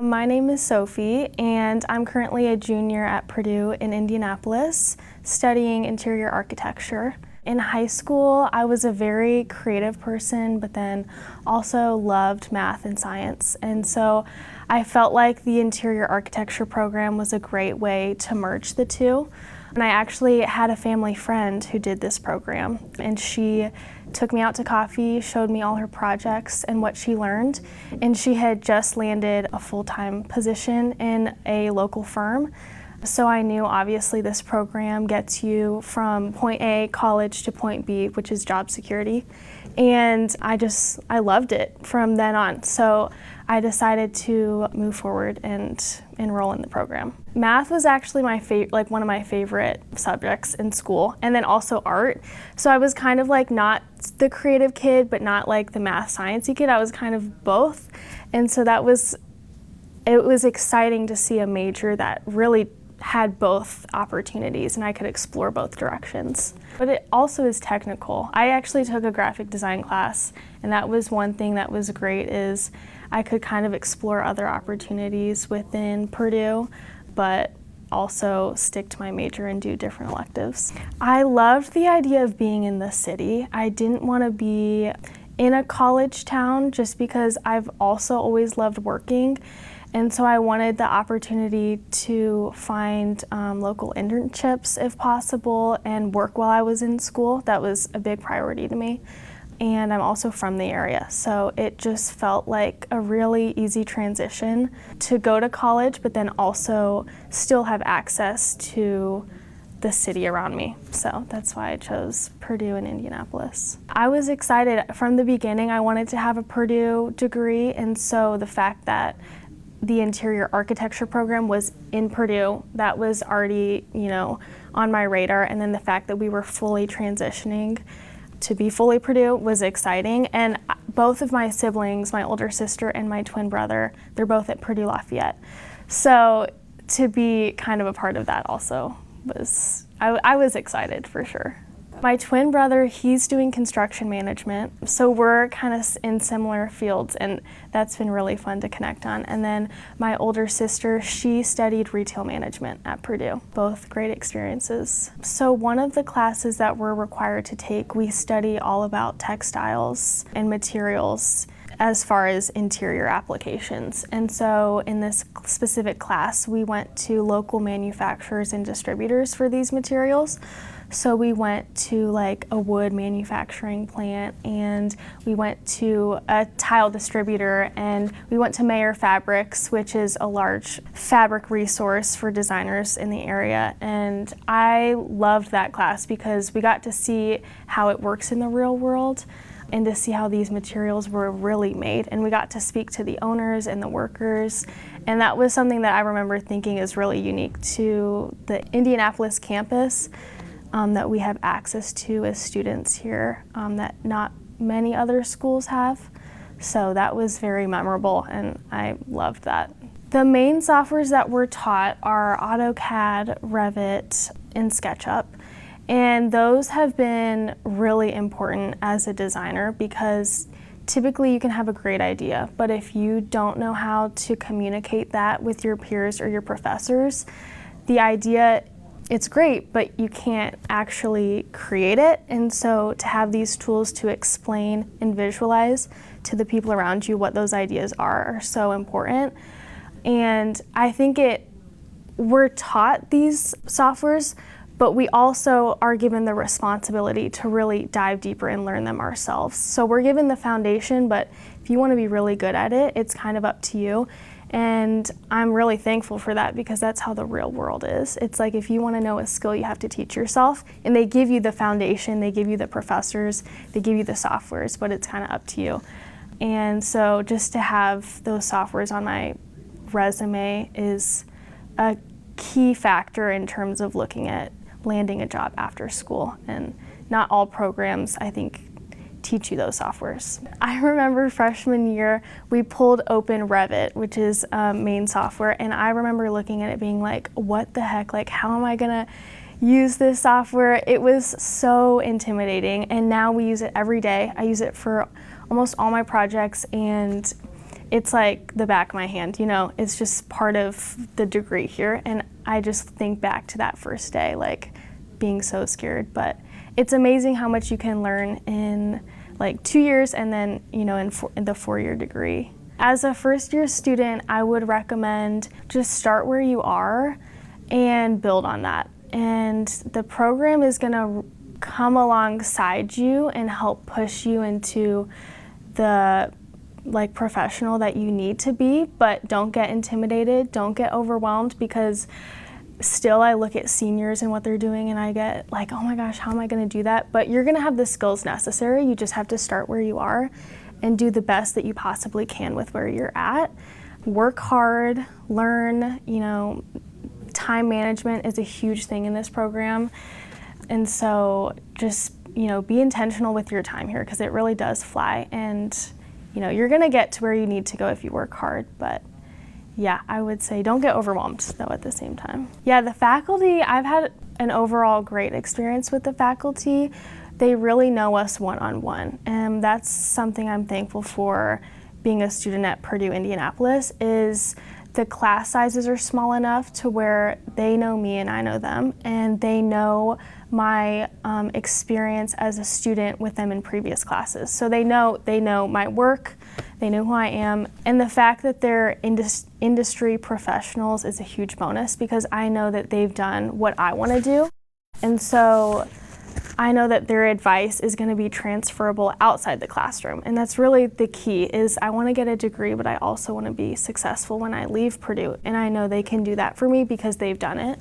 My name is Sophie, and I'm currently a junior at Purdue in Indianapolis, studying interior architecture. In high school, I was a very creative person, but then also loved math and science. And so I felt like the interior architecture program was a great way to merge the two. And I actually had a family friend who did this program, and she took me out to coffee, showed me all her projects and what she learned, and she had just landed a full-time position in a local firm. So I knew obviously this program gets you from point A, college, to point B, which is job security. And I loved it from then on. So I decided to move forward and enroll in the program. Math was actually one of my favorite subjects in school, and then also art. So I was kind of like not the creative kid, but not like the math sciencey kid. I was kind of both. And so it was exciting to see a major that really had both opportunities and I could explore both directions. But it also is technical. I actually took a graphic design class, and that was one thing that was great, is I could kind of explore other opportunities within Purdue, but also stick to my major and do different electives. I loved the idea of being in the city. I didn't want to be in a college town just because I've also always loved working. And so I wanted the opportunity to find local internships if possible and work while I was in school. That was a big priority to me. And I'm also from the area, so it just felt like a really easy transition to go to college, but then also still have access to the city around me. So that's why I chose Purdue in Indianapolis. I was excited from the beginning. I wanted to have a Purdue degree, and so the fact that the interior architecture program was in Purdue, that was already, on my radar. And then the fact that we were fully transitioning to be fully Purdue was exciting. And both of my siblings, my older sister and my twin brother, they're both at Purdue Lafayette. So to be kind of a part of that also I was excited for sure. My twin brother, he's doing construction management, so we're kind of in similar fields, and that's been really fun to connect on. And then my older sister, she studied retail management at Purdue. Both great experiences. So one of the classes that we're required to take, we study all about textiles and materials as far as interior applications. And so in this specific class, we went to local manufacturers and distributors for these materials. So we went to like a wood manufacturing plant, and we went to a tile distributor, and we went to Mayer Fabrics, which is a large fabric resource for designers in the area. And I loved that class because we got to see how it works in the real world and to see how these materials were really made. And we got to speak to the owners and the workers. And that was something that I remember thinking is really unique to the Indianapolis campus, that we have access to as students here, that not many other schools have. So that was very memorable, and I loved that. The main softwares that we're taught are AutoCAD, Revit, and SketchUp. And those have been really important as a designer because typically you can have a great idea, but if you don't know how to communicate that with your peers or your professors, the idea, it's great, but you can't actually create it. And so to have these tools to explain and visualize to the people around you what those ideas are so important. And I think we're taught these softwares, but we also are given the responsibility to really dive deeper and learn them ourselves. So we're given the foundation, but if you want to be really good at it, it's kind of up to you. And I'm really thankful for that because that's how the real world is. It's like if you want to know a skill, you have to teach yourself, and they give you the foundation, they give you the professors, they give you the softwares, but it's kind of up to you. And so just to have those softwares on my resume is a key factor in terms of looking at landing a job after school. And not all programs, I think, teach you those softwares. I remember freshman year, we pulled open Revit, which is main software, and I remember looking at it being like, what the heck, like how am I gonna use this software? It was so intimidating, and now we use it every day. I use it for almost all my projects, and it's like the back of my hand, you know, it's just part of the degree here. And I just think back to that first day, like being so scared, but it's amazing how much you can learn in like 2 years and then, you know, in the 4-year degree. As a first-year student, I would recommend just start where you are and build on that. And the program is gonna come alongside you and help push you into the like professional that you need to be, but don't get intimidated, don't get overwhelmed, because still I look at seniors and what they're doing and I get like, oh my gosh, how am I gonna do that? But you're gonna have the skills necessary. You just have to start where you are and do the best that you possibly can with where you're at. Work hard, learn, you know, time management is a huge thing in this program. And so just, you know, be intentional with your time here, because it really does fly. And, you know, you're gonna get to where you need to go if you work hard, but yeah, I would say don't get overwhelmed though at the same time. Yeah, the faculty, I've had an overall great experience with the faculty. They really know us one-on-one, and that's something I'm thankful for being a student at Purdue Indianapolis, is the class sizes are small enough to where they know me and I know them, and they know my experience as a student with them in previous classes. So they know my work, they know who I am, and the fact that they're industry professionals is a huge bonus, because I know that they've done what I want to do, and so I know that their advice is going to be transferable outside the classroom. And that's really the key, is I want to get a degree, but I also want to be successful when I leave Purdue. And I know they can do that for me because they've done it.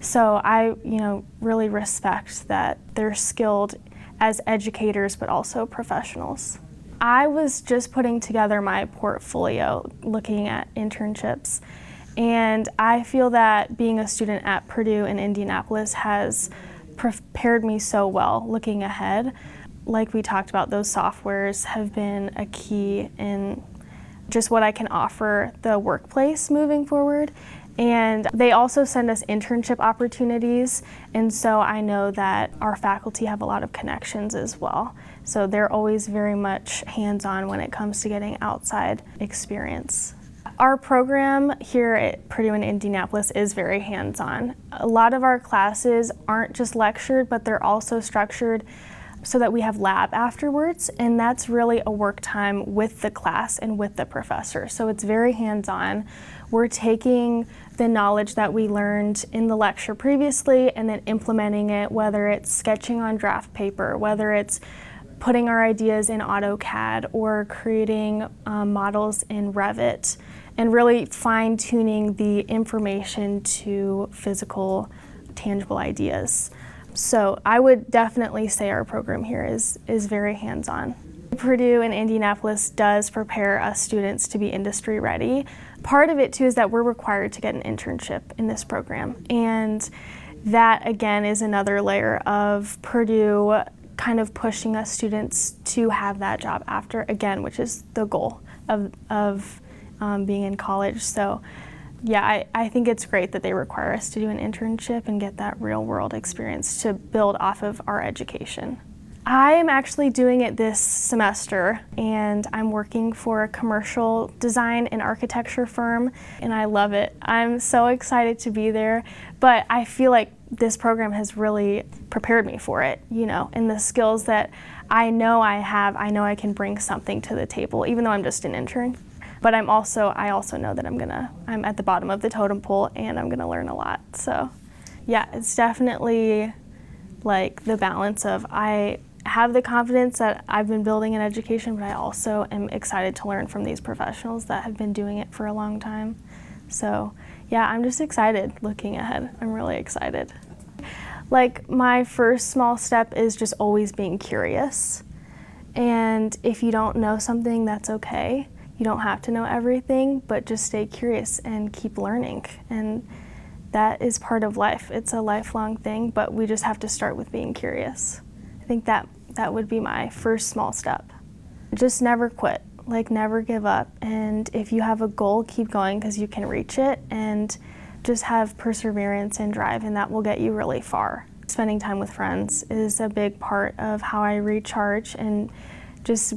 So I, you know, really respect that they're skilled as educators, but also professionals. I was just putting together my portfolio, looking at internships. And I feel that being a student at Purdue in Indianapolis has prepared me so well looking ahead. Like we talked about, those softwares have been a key in just what I can offer the workplace moving forward. And they also send us internship opportunities, and so I know that our faculty have a lot of connections as well. So they're always very much hands-on when it comes to getting outside experience. Our program here at Purdue in Indianapolis is very hands-on. A lot of our classes aren't just lectured, but they're also structured so that we have lab afterwards, and that's really a work time with the class and with the professor. So it's very hands-on. We're taking the knowledge that we learned in the lecture previously and then implementing it, whether it's sketching on draft paper, whether it's putting our ideas in AutoCAD or creating models in Revit, and really fine-tuning the information to physical, tangible ideas. So I would definitely say our program here is very hands-on. Purdue in Indianapolis does prepare us students to be industry ready. Part of it too is that we're required to get an internship in this program, and that again is another layer of Purdue kind of pushing us students to have that job after, again, which is the goal of being in college. So yeah, I think it's great that they require us to do an internship and get that real world experience to build off of our education. I am actually doing it this semester, and I'm working for a commercial design and architecture firm, and I love it. I'm so excited to be there, but I feel like this program has really prepared me for it, you know, and the skills that I know I have, I know I can bring something to the table, even though I'm just an intern. But I also know that I'm at the bottom of the totem pole, and I'm gonna learn a lot. So yeah, it's definitely like the balance of I have the confidence that I've been building in education, but I also am excited to learn from these professionals that have been doing it for a long time. So yeah, I'm just excited looking ahead. I'm really excited. Like, my first small step is just always being curious. And if you don't know something, that's okay. You don't have to know everything, but just stay curious and keep learning. And that is part of life. It's a lifelong thing, but we just have to start with being curious. I think that would be my first small step. Just never quit, like never give up. And if you have a goal, keep going, because you can reach it, and just have perseverance and drive, and that will get you really far. Spending time with friends is a big part of how I recharge, and just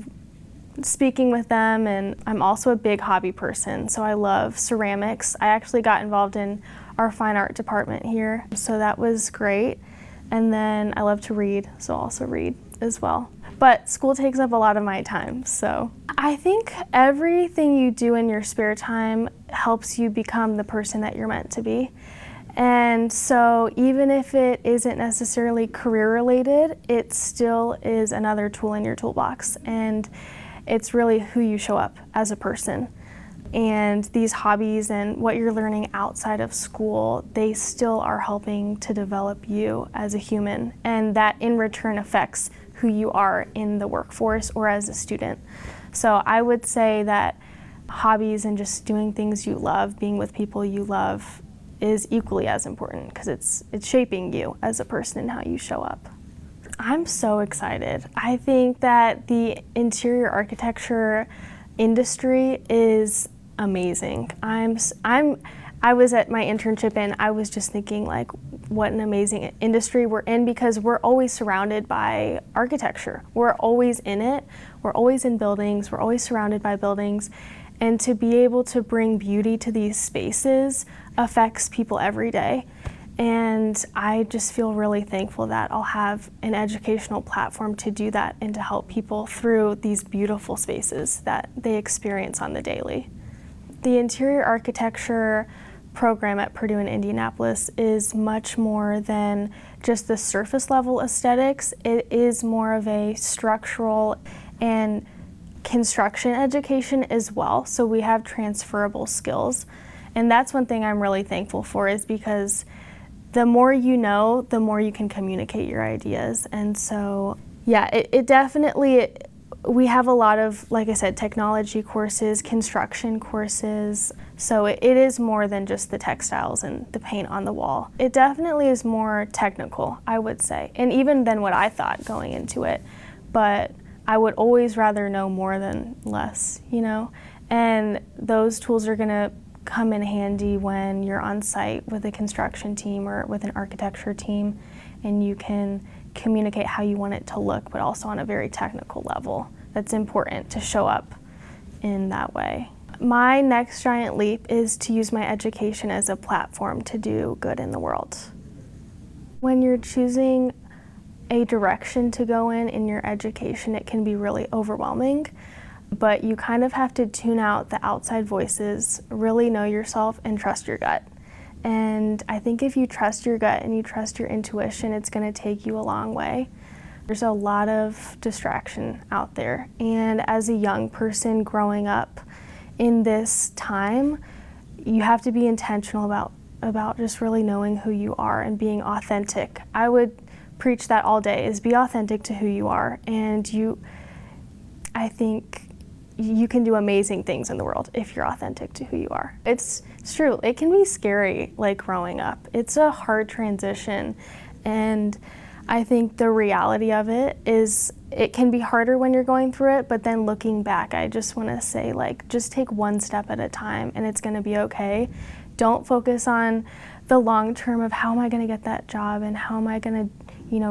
speaking with them, and I'm also a big hobby person, so I love ceramics. I actually got involved in our fine art department here, so that was great. And then I love to read, so I'll also read as well. But school takes up a lot of my time, so I think everything you do in your spare time helps you become the person that you're meant to be. And so even if it isn't necessarily career related, it still is another tool in your toolbox, and it's really who you show up as a person. And these hobbies and what you're learning outside of school, they still are helping to develop you as a human, and that in return affects who you are in the workforce or as a student. So I would say that hobbies and just doing things you love, being with people you love, is equally as important, because it's shaping you as a person and how you show up. I'm so excited. I think that the interior architecture industry is amazing. I was at my internship and I was just thinking, like, what an amazing industry we're in, because we're always surrounded by architecture. We're always in it. We're always in buildings. We're always surrounded by buildings. And to be able to bring beauty to these spaces affects people every day. And I just feel really thankful that I'll have an educational platform to do that and to help people through these beautiful spaces that they experience on the daily. The interior architecture program at Purdue in Indianapolis is much more than just the surface level aesthetics. It is more of a structural and construction education as well. So we have transferable skills. And that's one thing I'm really thankful for, is because the more you know, the more you can communicate your ideas. And so, yeah, it definitely, we have a lot of, like I said, technology courses, construction courses. So it is more than just the textiles and the paint on the wall. It definitely is more technical, I would say, and even than what I thought going into it. But I would always rather know more than less, you know? And those tools are gonna come in handy when you're on site with a construction team or with an architecture team, and you can communicate how you want it to look, but also on a very technical level. That's important to show up in that way. My next giant leap is to use my education as a platform to do good in the world. When you're choosing a direction to go in your education, it can be really overwhelming. But you kind of have to tune out the outside voices, really know yourself, and trust your gut. And I think if you trust your gut and you trust your intuition, it's going to take you a long way. There's a lot of distraction out there. And as a young person growing up in this time, you have to be intentional about just really knowing who you are and being authentic. I would preach that all day, is be authentic to who you are. And I think you can do amazing things in the world if you're authentic to who you are. It's true, it can be scary, like growing up. It's a hard transition, and I think the reality of it is it can be harder when you're going through it, but then looking back, I just want to say, like, just take one step at a time and it's going to be okay. Don't focus on the long term of how am I going to get that job and how am I going to,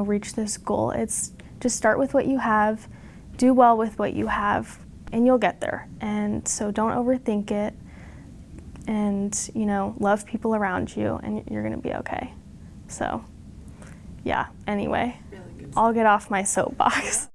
reach this goal. It's just start with what you have, do well with what you have, and you'll get there. And so don't overthink it, and love people around you, and you're gonna be okay. So yeah, anyway, really I'll get off my soapbox.